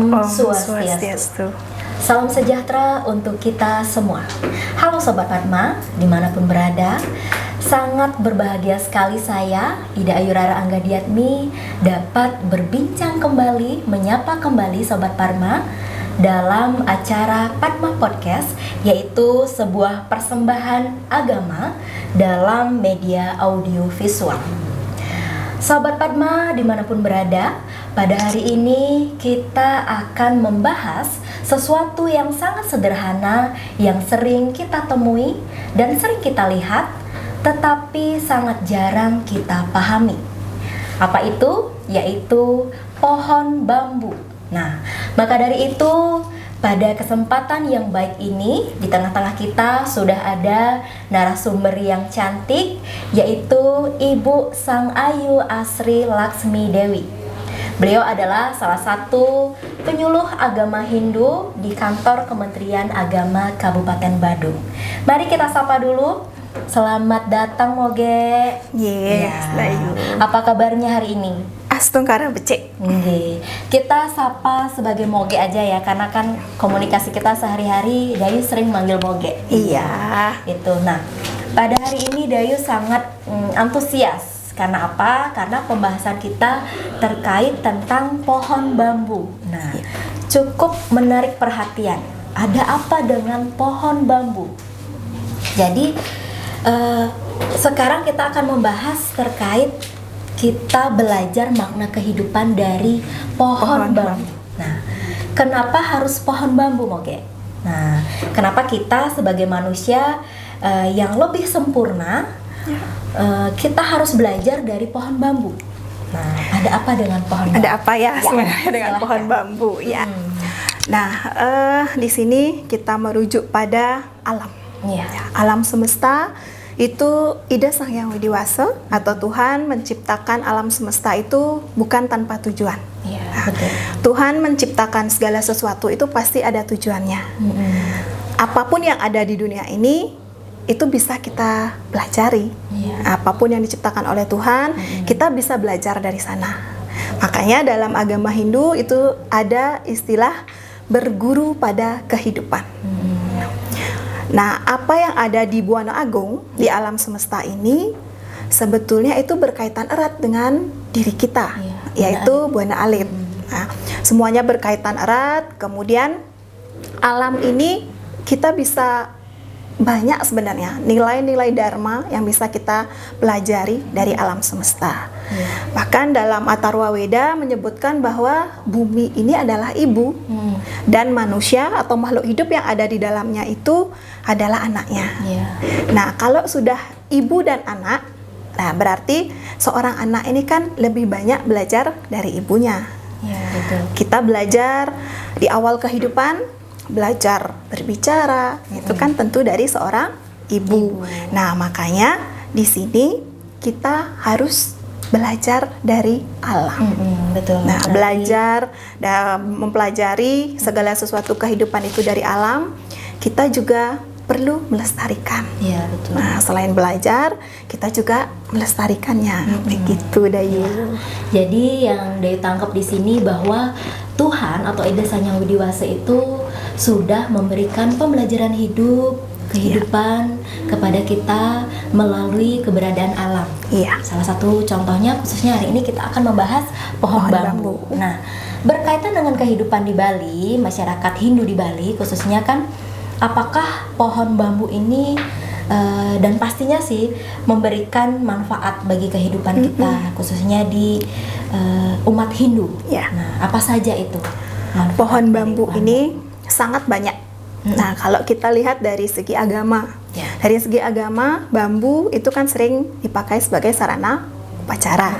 Om Om Swastiastu. Swastiastu. Salam sejahtera untuk kita semua. Halo Sobat Padma, dimanapun berada. Sangat berbahagia sekali saya, Ida Ayu Rara Anggadiatmi, dapat berbincang kembali, menyapa kembali Sobat Padma dalam acara Padma Podcast, yaitu sebuah persembahan agama dalam media audio visual. Sobat Padma dimanapun berada, pada hari ini kita akan membahas sesuatu yang sangat sederhana yang sering kita temui dan sering kita lihat, tetapi sangat jarang kita pahami. Apa itu? Yaitu pohon bambu. Nah, maka dari itu pada kesempatan yang baik ini, di tengah-tengah kita sudah ada narasumber yang cantik, yaitu Ibu Sang Ayu Asri Laksmi Dewi. Beliau adalah salah satu penyuluh agama Hindu di kantor Kementerian Agama Kabupaten Badung. Mari kita sapa dulu. Selamat datang Moge. Yes, Dayu. Apa kabarnya hari ini? Astungkara becek. Kita sapa sebagai Moge aja ya, karena kan komunikasi kita sehari-hari Dayu sering manggil Moge. Iya. Itu. Nah, pada hari ini Dayu sangat antusias. Karena apa? Karena pembahasan kita terkait tentang pohon bambu. Nah, cukup menarik perhatian. Ada apa dengan pohon bambu? Jadi, sekarang kita akan membahas terkait kita belajar makna kehidupan dari pohon bambu. Nah, kenapa harus pohon bambu, Moge? Nah, kenapa kita sebagai manusia yang lebih sempurna, kita harus belajar dari pohon bambu? Nah, ada apa dengan pohon bambu? Ada apa ya sebenarnya dengan silahkan. pohon bambu ya? Nah, di sini kita merujuk pada alam. Iya. Alam semesta itu Ida Sang Hyang Widiwasa atau Tuhan menciptakan alam semesta itu bukan tanpa tujuan. Iya, betul. Tuhan menciptakan segala sesuatu itu pasti ada tujuannya. Apapun yang ada di dunia ini itu bisa kita pelajari. Apapun yang diciptakan oleh Tuhan, kita bisa belajar dari sana. Makanya dalam agama Hindu itu ada istilah berguru pada kehidupan. Nah, apa yang ada di Buana Agung, di alam semesta ini, sebetulnya itu berkaitan erat dengan diri kita, yaitu Buana Alit. Nah, semuanya berkaitan erat, kemudian alam ini kita bisa banyak sebenarnya nilai-nilai dharma yang bisa kita pelajari dari alam semesta. Bahkan dalam Atharva Weda menyebutkan bahwa bumi ini adalah ibu dan manusia atau makhluk hidup yang ada di dalamnya itu adalah anaknya. Nah, kalau sudah ibu dan anak, nah berarti seorang anak ini kan lebih banyak belajar dari ibunya. Betul. Kita belajar di awal kehidupan, belajar berbicara, itu kan tentu dari seorang ibu. Nah, makanya di sini kita harus belajar dari alam. Betul. Nah, belajar dan mempelajari segala sesuatu kehidupan itu dari alam, kita juga perlu melestarikan. Iya, betul. Nah, selain belajar, kita juga melestarikannya. Begitu, Dayu. Jadi yang Dayu tangkap di sini bahwa Tuhan atau Ida Sang Hyang Widiwasa itu sudah memberikan pembelajaran hidup, kehidupan kepada kita melalui keberadaan alam. Iya. Salah satu contohnya khususnya hari ini kita akan membahas pohon bambu. Nah, berkaitan dengan kehidupan di Bali, masyarakat Hindu di Bali khususnya kan, apakah pohon bambu ini dan pastinya sih memberikan manfaat bagi kehidupan kita khususnya di umat Hindu. Nah, apa saja itu manfaat Pohon dari bambu pohon ini sangat banyak. Nah, kalau kita lihat dari segi agama, dari segi agama, bambu itu kan sering dipakai sebagai sarana upacara.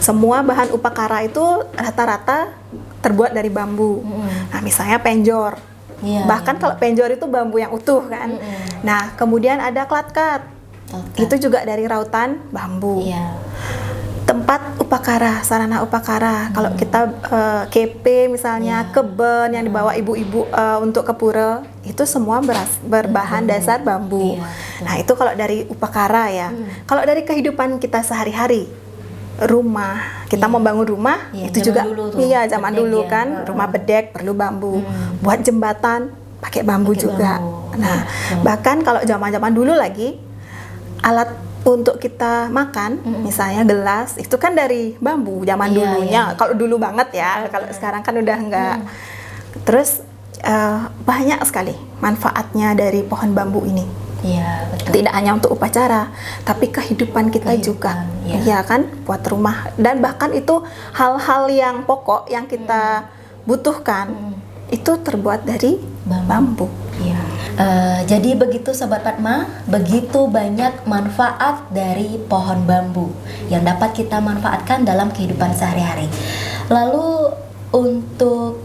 Semua bahan upakara itu rata-rata terbuat dari bambu. Nah, misalnya penjor. Bahkan kalau penjor itu bambu yang utuh kan. Nah, kemudian ada klatkat. Itu juga dari rautan bambu. Tempat upakara, sarana upakara. Kalau kita kepe misalnya, keben yang dibawa ibu-ibu untuk ke pura, itu semua berbahan dasar bambu. Nah, itu kalau dari upakara ya. Kalau dari kehidupan kita sehari-hari, rumah, kita membangun rumah, Iya, itu zaman juga dulu tuh, iya zaman bedek dulu ya. kan, rumah bedek perlu bambu. Buat jembatan pakai bambu Pakai juga. bambu. Nah, Iya. bahkan kalau zaman-zaman dulu lagi, alat untuk kita makan, misalnya gelas, itu kan dari bambu zaman Iya, dulunya. iya. Kalau dulu banget ya, kalau sekarang kan udah enggak. Terus banyak sekali manfaatnya dari pohon bambu ini. Iya, betul. Tidak hanya untuk upacara, tapi kehidupan kita juga. iya. Iya kan, buat rumah. Dan bahkan itu hal-hal yang pokok yang kita butuhkan, itu terbuat dari bambu. Iya. Jadi begitu Sobat Padma, begitu banyak manfaat dari pohon bambu yang dapat kita manfaatkan dalam kehidupan sehari-hari. Lalu untuk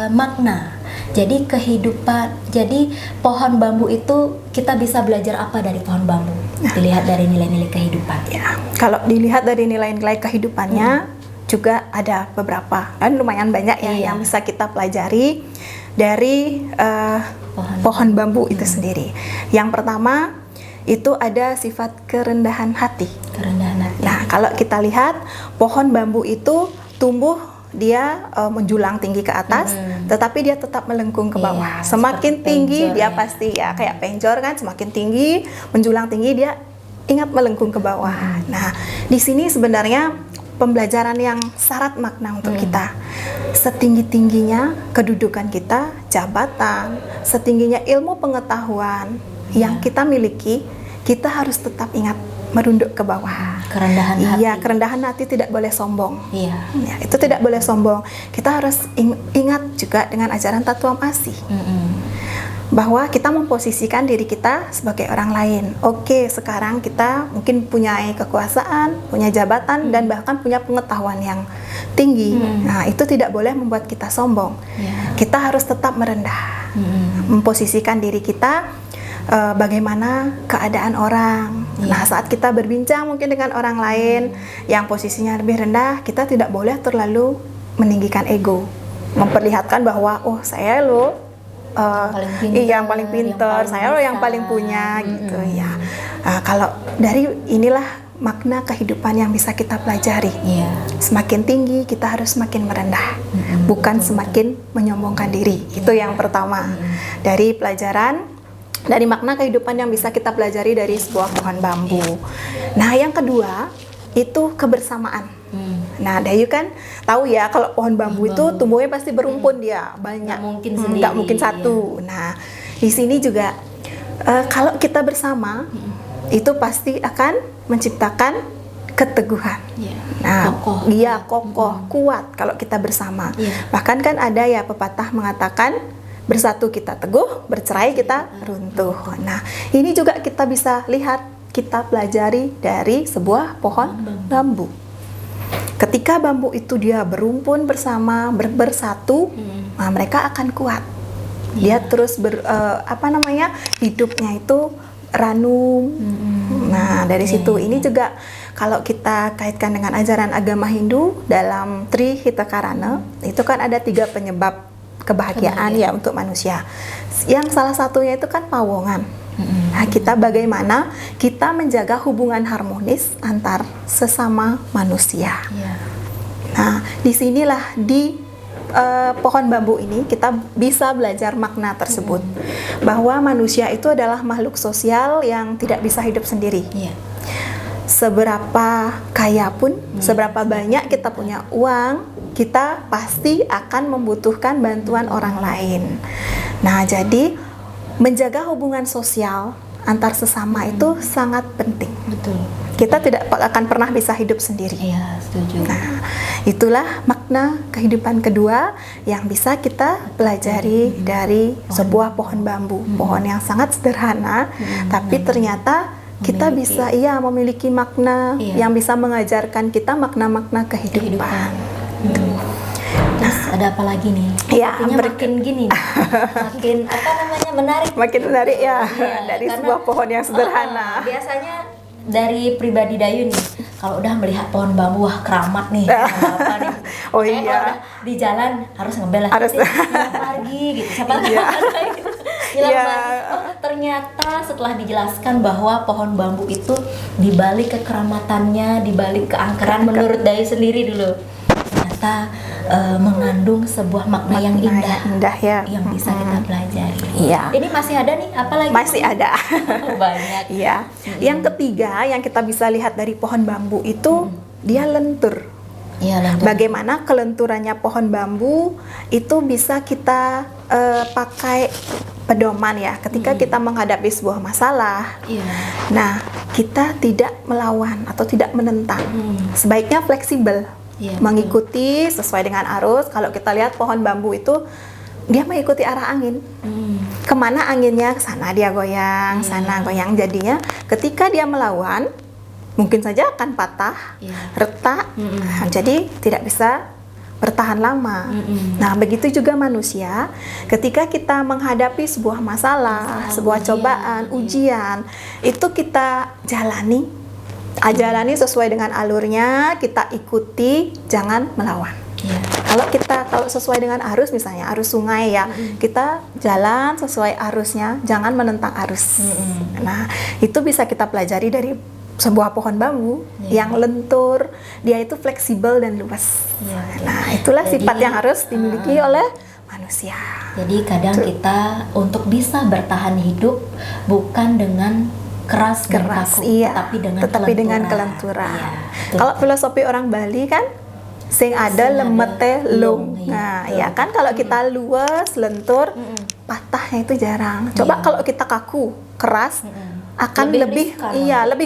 makna, jadi pohon bambu itu kita bisa belajar apa dari pohon bambu? Dilihat dari nilai-nilai kehidupan. Ya, kalau dilihat dari nilai-nilai kehidupannya juga ada beberapa, dan lumayan banyak ya Iya. yang bisa kita pelajari dari pohon bambu itu sendiri. Yang pertama itu ada sifat kerendahan hati. Kerendahan hati. Nah, kalau kita lihat pohon bambu itu tumbuh dia menjulang tinggi ke atas, tetapi dia tetap melengkung ke bawah. Iya, Semakin seperti tinggi penjor dia ya. pasti ya kayak penjor kan, semakin tinggi menjulang tinggi dia ingat melengkung ke bawah. Nah, di sini sebenarnya pembelajaran yang syarat makna untuk kita. Setinggi-tingginya kedudukan kita, jabatan, setingginya ilmu pengetahuan yang kita miliki, kita harus tetap ingat merunduk ke bawah. Kerendahan hati. Iya, kerendahan hati tidak boleh sombong. Iya. Ya, itu tidak boleh sombong. Kita harus ingat juga dengan ajaran Tatuam Asih, bahwa kita memposisikan diri kita sebagai orang lain. Oke, sekarang kita mungkin punya kekuasaan, punya jabatan, dan bahkan punya pengetahuan yang tinggi. Nah, itu tidak boleh membuat kita sombong. Iya. Kita harus tetap merendah, memposisikan diri kita bagaimana keadaan orang. Nah, saat kita berbincang mungkin dengan orang lain yang posisinya lebih rendah, kita tidak boleh terlalu meninggikan ego, memperlihatkan bahwa oh saya loh yang paling pintar, saya loh yang paling punya gitu ya. Kalau dari inilah makna kehidupan yang bisa kita pelajari. Iya. Semakin tinggi kita harus semakin merendah, bukan semakin menyombongkan diri. Itu yang pertama dari pelajaran, dari makna kehidupan yang bisa kita pelajari dari sebuah pohon bambu. Nah, yang kedua itu kebersamaan. Nah, Dayu kan tahu ya kalau pohon bambu itu tumbuhnya pasti berumpun dia, banyak. Nggak mungkin sendiri, Nggak mungkin satu. Nah, di sini juga kalau kita bersama itu pasti akan menciptakan keteguhan. Iya. Nah, Kokoh. iya kokoh, kuat kalau kita bersama. Iya. Bahkan kan ada ya pepatah mengatakan bersatu kita teguh, bercerai kita runtuh. Nah, ini juga kita bisa lihat, kita pelajari dari sebuah pohon bambu. Ketika bambu itu dia berumpun bersama, bersatu, nah mereka akan kuat. Dia terus hidupnya itu ranum. Nah, dari situ ini juga kalau kita kaitkan dengan ajaran agama Hindu dalam Tri Hitakarana, itu kan ada 3 penyebab kebahagiaan ya untuk manusia. Yang salah satunya itu kan pawongan. Nah, kita bagaimana kita menjaga hubungan harmonis antar sesama manusia. Iya. Nah, disinilah di pohon bambu ini kita bisa belajar makna tersebut, bahwa manusia itu adalah makhluk sosial yang tidak bisa hidup sendiri. Iya. Seberapa kaya pun, seberapa banyak kita punya uang, kita pasti akan membutuhkan bantuan orang lain. Nah, jadi menjaga hubungan sosial antar sesama itu sangat penting. Betul. Kita tidak akan pernah bisa hidup sendiri. Iya, setuju. Nah, itulah makna kehidupan kedua yang bisa kita pelajari dari sebuah pohon bambu. Pohon yang sangat sederhana, tapi ternyata kita bisa memiliki makna yang bisa mengajarkan kita makna-makna kehidupan. Terus ada apa lagi nih? Ya, Sepertinya makin gini nih. Makin menarik. Makin menarik ya, Iya, dari karena- sebuah pohon yang sederhana. Biasanya dari pribadi Dayu nih, kalau udah melihat pohon bambu, wah keramat nih. Apa nih. Oh Kayaknya iya. kalau udah di jalan harus ngebel lah. Harus. Selamat pagi gitu. Siapa tahu Iya. ada gitu. Hilang Iya. banget. Oh, ternyata setelah dijelaskan bahwa pohon bambu itu dibalik kekeramatannya, dibalik keangkeran menurut Dayu sendiri dulu, ternyata mengandung sebuah makna yang indah, indah ya, yang bisa kita pelajari. Iya. Ini masih ada nih, apa lagi? Masih ada. Banyak. Iya. Yang ketiga yang kita bisa lihat dari pohon bambu itu dia lentur. Iya, lanjut. Bagaimana kelenturannya pohon bambu itu bisa kita pakai pedoman ya ketika kita menghadapi sebuah masalah. Iya. Nah, kita tidak melawan atau tidak menentang. Sebaiknya fleksibel. Iya, Mengikuti sesuai dengan arus. Kalau kita lihat pohon bambu itu dia mengikuti arah angin. Kemana anginnya, ke sana dia goyang, sana goyang. Jadinya ketika dia melawan, mungkin saja akan patah, retak. Nah, jadi tidak bisa bertahan lama. Nah, begitu juga manusia, ketika kita menghadapi sebuah masalah, sebuah cobaan, ujian, itu kita jalani sesuai dengan alurnya, kita ikuti, jangan melawan. Kalau sesuai dengan arus, misalnya arus sungai ya, kita jalan sesuai arusnya, jangan menentang arus. Nah, itu bisa kita pelajari dari sebuah pohon bambu yang lentur, dia itu fleksibel dan luas. Nah, itulah sifat yang harus dimiliki oleh manusia. Jadi kadang kita untuk bisa bertahan hidup bukan dengan keras dan kaku, tetapi dengan kelenturan. Iya, kalau filosofi orang Bali kan sing ada lemete lung. Nah, ya kan kalau kita luas, lentur, patahnya itu jarang. Coba kalau kita kaku, keras, akan lebih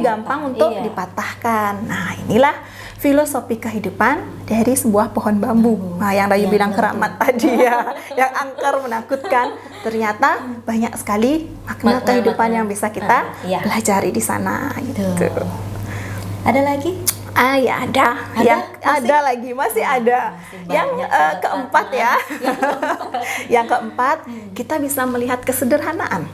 gampang untuk dipatahkan. Nah, inilah filosofi kehidupan dari sebuah pohon bambu. Nah, yang Dayu bilang keramat tadi ya, yang angker menakutkan, ternyata banyak sekali makna kehidupan yang bisa kita pelajari di sana gitu. Ada lagi? Ya ada. Masih ada. Yang keempat ya. Yang keempat, kita bisa melihat kesederhanaan.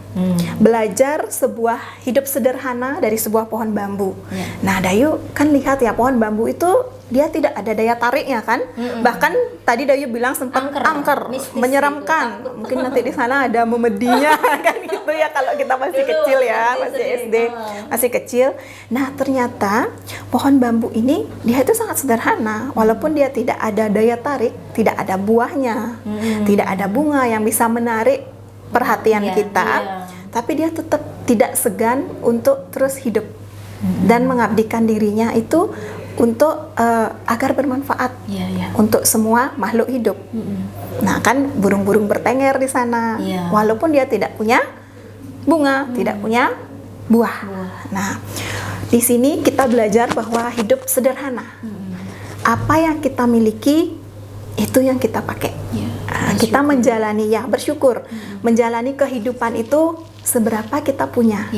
Belajar sebuah hidup sederhana dari sebuah pohon bambu. Nah, Dayu kan lihat ya, pohon bambu itu dia tidak ada daya tariknya kan. Bahkan tadi Dayu bilang sempat angker, menyeramkan. Mungkin nanti di sana ada memedinya kan gitu ya kalau kita masih kecil ya, masih SD, masih kecil. Nah, ternyata pohon bambu ini dia itu sangat sederhana, walaupun dia tidak ada daya tarik, tidak ada buahnya, tidak ada bunga yang bisa menarik perhatian kita, tapi dia tetap tidak segan untuk terus hidup dan mengabdikan dirinya itu untuk agar bermanfaat untuk semua makhluk hidup. Nah, kan burung-burung bertengger di sana, walaupun dia tidak punya bunga, tidak punya buah. Nah, di sini kita belajar bahwa hidup sederhana. Apa yang kita miliki itu yang kita pakai. Kita menjalani bersyukur. Menjalani kehidupan itu seberapa kita punya.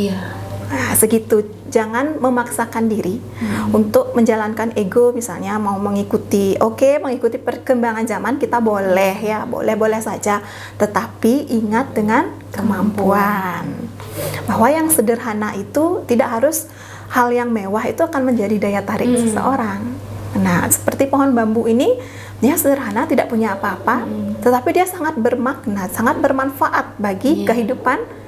Nah, segitu. Jangan memaksakan diri untuk menjalankan ego, misalnya mau mengikuti perkembangan zaman, kita boleh ya, boleh saja, tetapi ingat dengan kemampuan. Bahwa yang sederhana itu tidak harus hal yang mewah itu akan menjadi daya tarik seseorang. Nah, seperti pohon bambu ini, dia sederhana, tidak punya apa-apa, tetapi dia sangat bermakna, sangat bermanfaat bagi kehidupan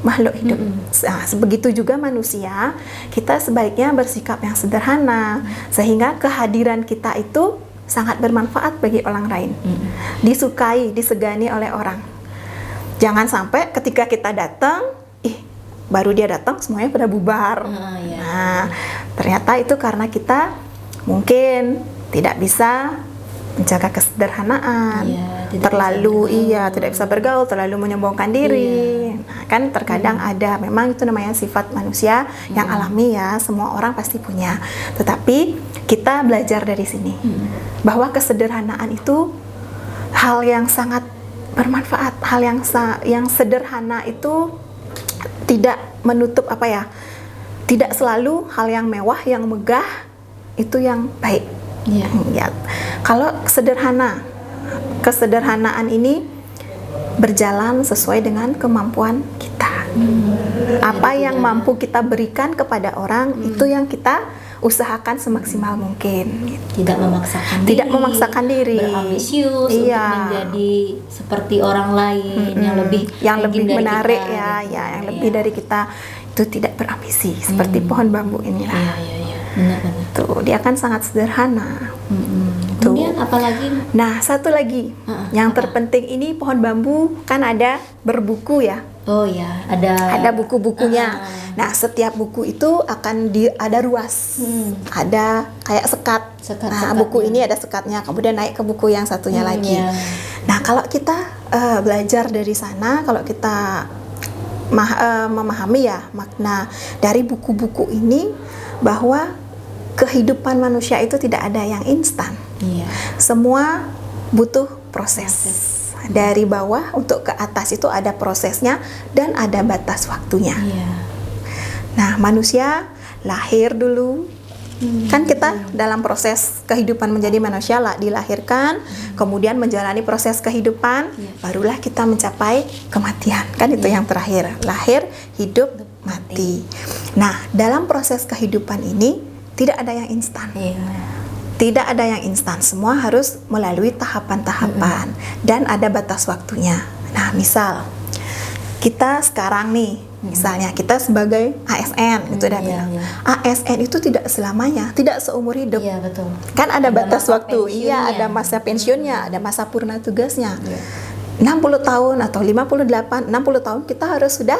makhluk hidup. Nah, begitu juga manusia, kita sebaiknya bersikap yang sederhana, sehingga kehadiran kita itu sangat bermanfaat bagi orang lain, disukai, disegani oleh orang. Jangan sampai ketika kita datang, baru dia datang semuanya pada bubar. Nah, ternyata itu karena kita mungkin tidak bisa menjaga kesederhanaan, tidak bisa bergaul, terlalu menyombongkan diri. Nah, kan terkadang ada, memang itu namanya sifat manusia yang alami ya, semua orang pasti punya. Tetapi kita belajar dari sini bahwa kesederhanaan itu hal yang sangat bermanfaat, hal yang sederhana itu tidak menutup tidak selalu hal yang mewah, yang megah itu yang baik. Kalau kesederhanaan ini berjalan sesuai dengan kemampuan kita. Apa yang mampu kita berikan kepada orang itu yang kita usahakan semaksimal mungkin. Tidak memaksakan diri. Tidak memaksakan diri. Berambisius untuk menjadi seperti orang lain yang lebih menarik kita, yang lebih dari kita. Itu tidak berambisi seperti pohon bambu inilah. Benar-benar. Tuh, dia kan sangat sederhana. Kemudian apalagi? Nah, satu lagi yang terpenting ini pohon bambu kan ada berbuku ya. Oh ya, ada buku-bukunya. Nah, setiap buku itu akan ada ruas. Ada kayak sekat. Nah, buku ini ada sekatnya, kemudian naik ke buku yang satunya lagi. Nah, kalau kita belajar dari sana, kalau kita memahami ya makna dari buku-buku ini, bahwa kehidupan manusia itu tidak ada yang instan. Semua butuh proses. Dari bawah untuk ke atas itu ada prosesnya dan ada batas waktunya. Nah, manusia lahir dulu. Kan kita dalam proses kehidupan menjadi manusia lah, dilahirkan, kemudian menjalani proses kehidupan, barulah kita mencapai kematian. Kan itu yang terakhir, lahir, hidup, mati. Nah, dalam proses kehidupan ini tidak ada yang instan. Tidak ada yang instan, semua harus melalui tahapan-tahapan dan ada batas waktunya. Nah, misal kita sekarang nih, misalnya kita sebagai ASN, itu udah bilang. ASN itu tidak selamanya, tidak seumur hidup. Iya, betul. Kan ada batas waktu. Ada masa pensiunnya, ada masa purna tugasnya. 60 tahun atau 58, 60 tahun kita harus sudah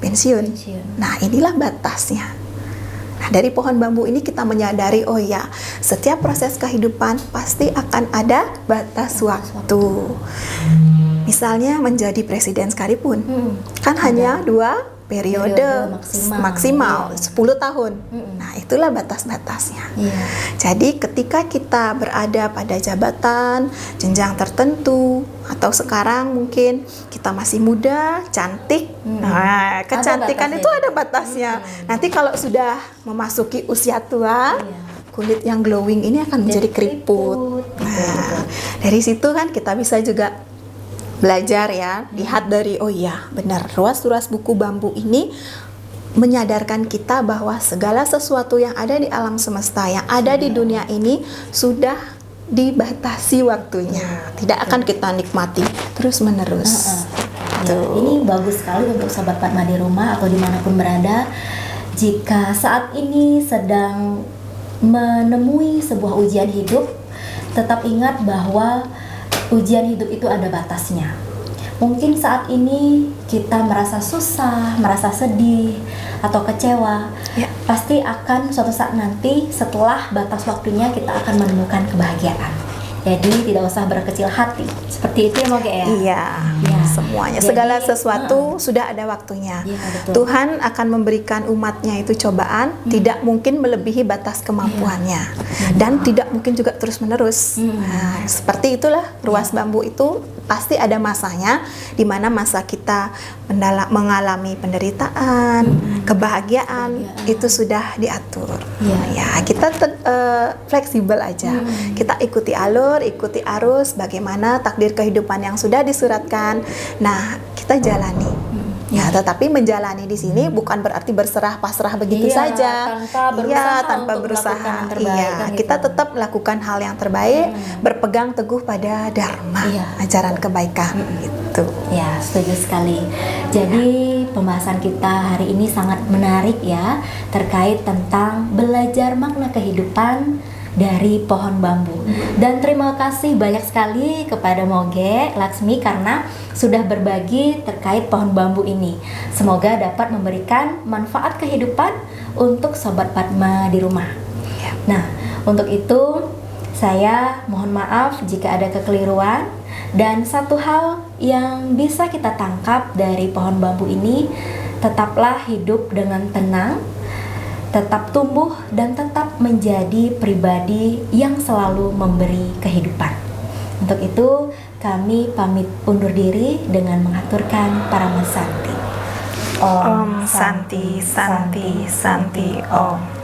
pensiun. Nah, inilah batasnya. Nah, dari pohon bambu ini kita menyadari, oh ya, setiap proses kehidupan pasti akan ada batas waktu. Misalnya menjadi presiden sekalipun, kan hanya 2 periode maksimal 10 tahun. Nah, itulah batas-batasnya. Jadi ketika kita berada pada jabatan, jenjang tertentu, atau sekarang mungkin kita masih muda, cantik. Nah, kecantikan itu ada batasnya. Nanti kalau sudah memasuki usia tua, kulit yang glowing ini akan menjadi keriput. Nah, dari situ kan kita bisa juga belajar ya, lihat dari, oh iya benar, ruas-ruas buku bambu ini menyadarkan kita bahwa segala sesuatu yang ada di alam semesta, yang ada di dunia ini sudah dibatasi waktunya, tidak akan kita nikmati terus menerus. Ini bagus sekali untuk Sobat Padma di rumah atau dimanapun berada. Jika saat ini sedang menemui sebuah ujian hidup, tetap ingat bahwa ujian hidup itu ada batasnya. Mungkin saat ini kita merasa susah, merasa sedih, atau kecewa. Pasti akan suatu saat nanti setelah batas waktunya kita akan menemukan kebahagiaan. Jadi tidak usah berkecil hati. Seperti itu ya Moge ya? Iya, semuanya. Jadi, segala sesuatu sudah ada waktunya. Tuhan akan memberikan umatnya itu cobaan, tidak mungkin melebihi batas kemampuannya. Dan tidak mungkin juga terus-menerus. Nah, seperti itulah ruas bambu itu pasti ada masanya, di mana masa kita mengalami penderitaan, kebahagiaan, itu sudah diatur. Ya, kita fleksibel aja. Kita ikuti alur, ikuti arus, bagaimana takdir kehidupan yang sudah disuratkan. Nah, kita jalani. Ya, tetapi menjalani di sini bukan berarti berserah pasrah begitu saja. Tanpa berusaha. Kita tetap melakukan hal yang terbaik, berpegang teguh pada dharma, ajaran kebaikan. Gitu. Ya, setuju sekali. Jadi pembahasan kita hari ini sangat menarik ya, terkait tentang belajar makna kehidupan dari pohon bambu. Dan terima kasih banyak sekali kepada Moge Laksmi karena sudah berbagi terkait pohon bambu ini. Semoga dapat memberikan manfaat kehidupan untuk Sobat Padma di rumah. Nah, untuk itu saya mohon maaf jika ada kekeliruan. Dan satu hal yang bisa kita tangkap dari pohon bambu ini, tetaplah hidup dengan tenang, tetap tumbuh dan tetap menjadi pribadi yang selalu memberi kehidupan. Untuk itu kami pamit undur diri dengan mengaturkan Paramasanti. Om Santi Santi Santi Om.